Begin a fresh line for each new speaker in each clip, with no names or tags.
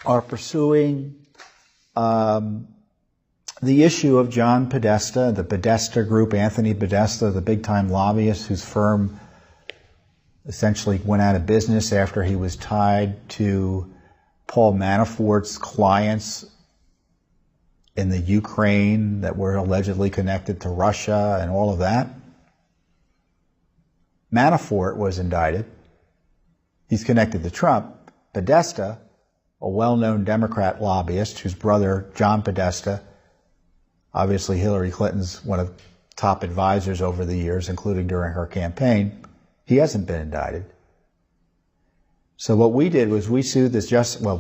are pursuing the issue of John Podesta, the Podesta Group, Anthony Podesta, the big-time lobbyist whose firm essentially went out of business after he was tied to Paul Manafort's clients in the Ukraine that were allegedly connected to Russia and all of that. Manafort was indicted. He's connected to Trump. Podesta, a well-known Democrat lobbyist whose brother, John Podesta, obviously Hillary Clinton's one of the top advisors over the years, including during her campaign, he hasn't been indicted. So what we did was we sued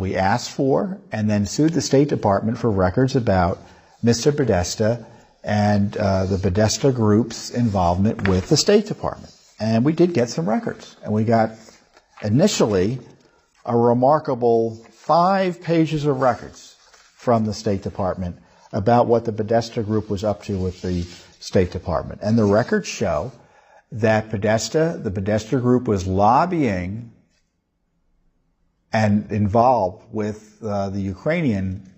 we asked for and then sued the State Department for records about Mr. Podesta and the Podesta Group's involvement with the State Department. And we did get some records. And we got initially a remarkable 5 pages of records from the State Department about what the Podesta Group was up to with the State Department. And the records show that the Podesta Group was lobbying and involved with the Ukrainian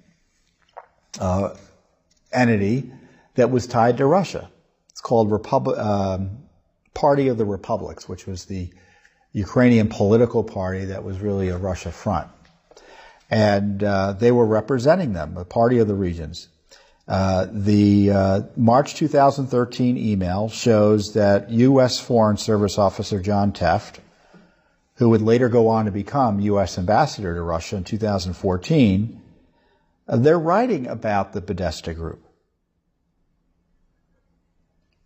entity that was tied to Russia. It's called Party of the Republics, which was the Ukrainian political party that was really a Russia front. And they were representing them, the Party of the Regions. The March 2013 email shows that U.S. Foreign Service Officer John Teft, who would later go on to become U.S. Ambassador to Russia in 2014, they're writing about the Podesta Group,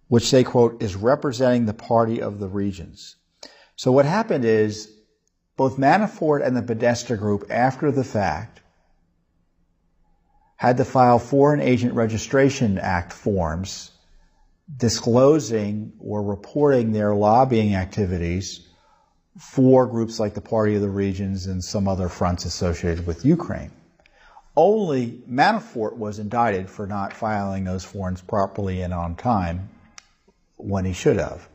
which they quote, is representing the Party of the Regions. So what happened is both Manafort and the Podesta Group, after the fact, had to file Foreign Agent Registration Act forms disclosing or reporting their lobbying activities for groups like the Party of the Regions and some other fronts associated with Ukraine. Only Manafort was indicted for not filing those forms properly and on time when he should have.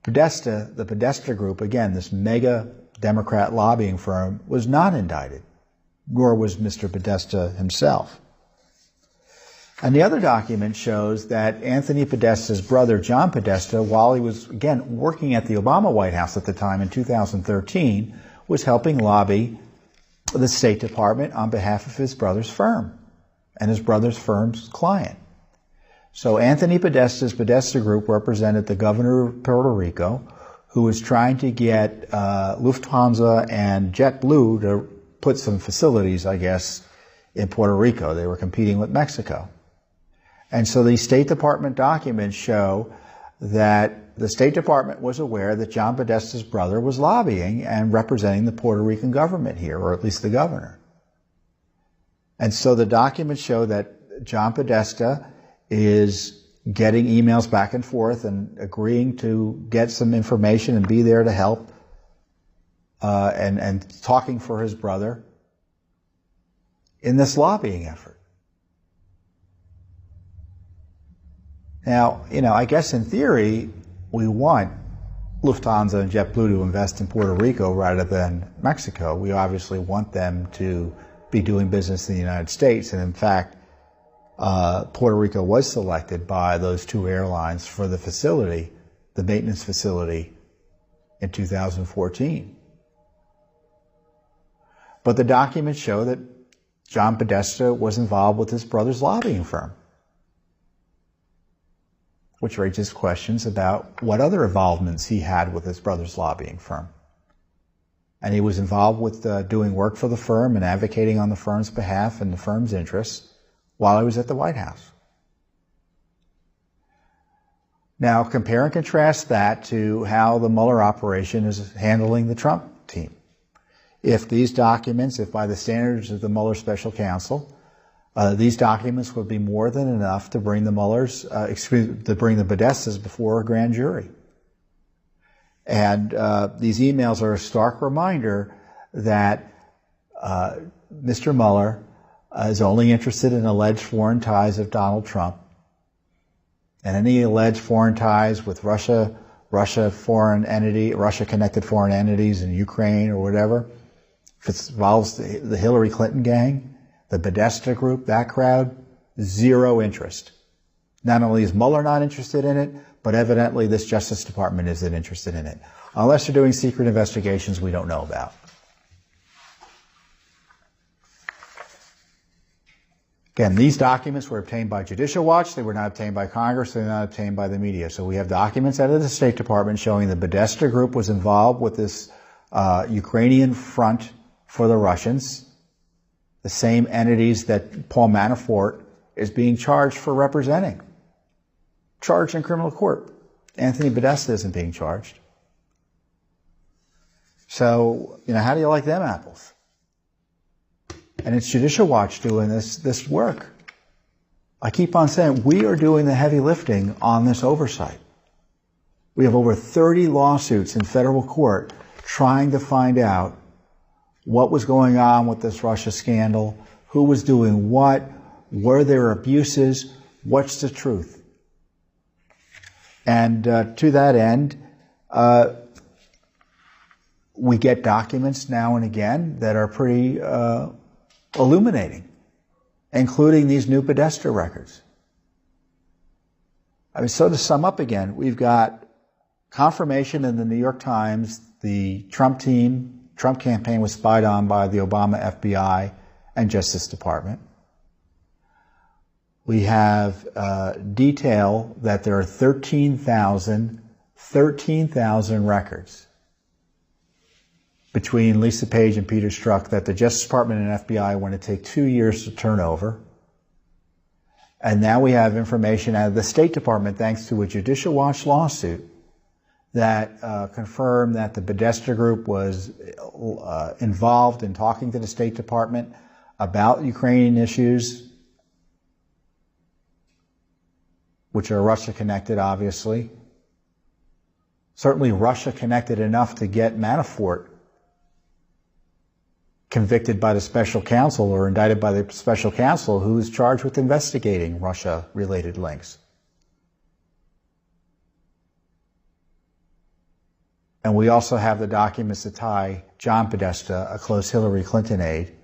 The Podesta Group, again, this mega Democrat lobbying firm, was not indicted, nor was Mr. Podesta himself. And the other document shows that Anthony Podesta's brother, John Podesta, while he was, again, working at the Obama White House at the time in 2013, was helping lobby the State Department on behalf of his brother's firm and his brother's firm's client. So Anthony Podesta's Podesta Group represented the governor of Puerto Rico, who was trying to get Lufthansa and JetBlue to put some facilities, I guess, in Puerto Rico. They were competing with Mexico. And so the State Department documents show that the State Department was aware that John Podesta's brother was lobbying and representing the Puerto Rican government here, or at least the governor. And so the documents show that John Podesta is getting emails back and forth and agreeing to get some information and be there to help and talking for his brother in this lobbying effort. Now, I guess in theory, we want Lufthansa and JetBlue to invest in Puerto Rico rather than Mexico. We obviously want them to be doing business in the United States. And in fact, Puerto Rico was selected by those two airlines for the facility, the maintenance facility, in 2014. But the documents show that John Podesta was involved with his brother's lobbying firm, which raises questions about what other involvements he had with his brother's lobbying firm. And he was involved with doing work for the firm and advocating on the firm's behalf and the firm's interests while he was at the White House. Now, compare and contrast that to how the Mueller operation is handling the Trump team. If these documents, if by the standards of the Mueller Special Counsel, these documents would be more than enough to bring the to bring the Podestas before a grand jury. And these emails are a stark reminder that Mr. Mueller is only interested in alleged foreign ties of Donald Trump. And any alleged foreign ties with Russia Russia-connected foreign entities in Ukraine or whatever, if it involves the Hillary Clinton gang, the Podesta group, that crowd, zero interest. Not only is Mueller not interested in it, but evidently this Justice Department isn't interested in it. Unless they're doing secret investigations we don't know about. Again, these documents were obtained by Judicial Watch. They were not obtained by Congress. They were not obtained by the media. So we have documents out of the State Department showing the Podesta group was involved with this Ukrainian front for the Russians, the same entities that Paul Manafort is being charged for representing. Charged in criminal court. Anthony Podesta isn't being charged. So, how do you like them apples? And it's Judicial Watch doing this work. I keep on saying we are doing the heavy lifting on this oversight. We have over 30 lawsuits in federal court trying to find out what was going on with this Russia scandal, who was doing what, were there abuses, what's the truth. And to that end, we get documents now and again that are pretty illuminating, including these new Podesta records. So to sum up again, we've got confirmation in the New York Times the Trump campaign was spied on by the Obama FBI and Justice Department. We have detail that there are 13,000 records between Lisa Page and Peter Strzok that the Justice Department and FBI want to take 2 years to turn over. And now we have information out of the State Department, thanks to a Judicial Watch lawsuit, that confirmed that the Podesta group was involved in talking to the State Department about Ukrainian issues, which are Russia-connected, obviously. Certainly Russia-connected enough to get Manafort convicted by the special counsel or indicted by the special counsel who is charged with investigating Russia-related links. And we also have the documents that tie John Podesta, a close Hillary Clinton aide,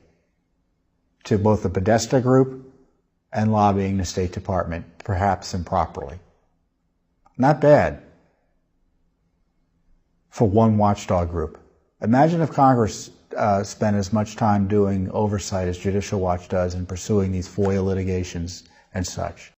to both the Podesta group and lobbying the State Department, perhaps improperly. Not bad for one watchdog group. Imagine if Congress spent as much time doing oversight as Judicial Watch does in pursuing these FOIA litigations and such.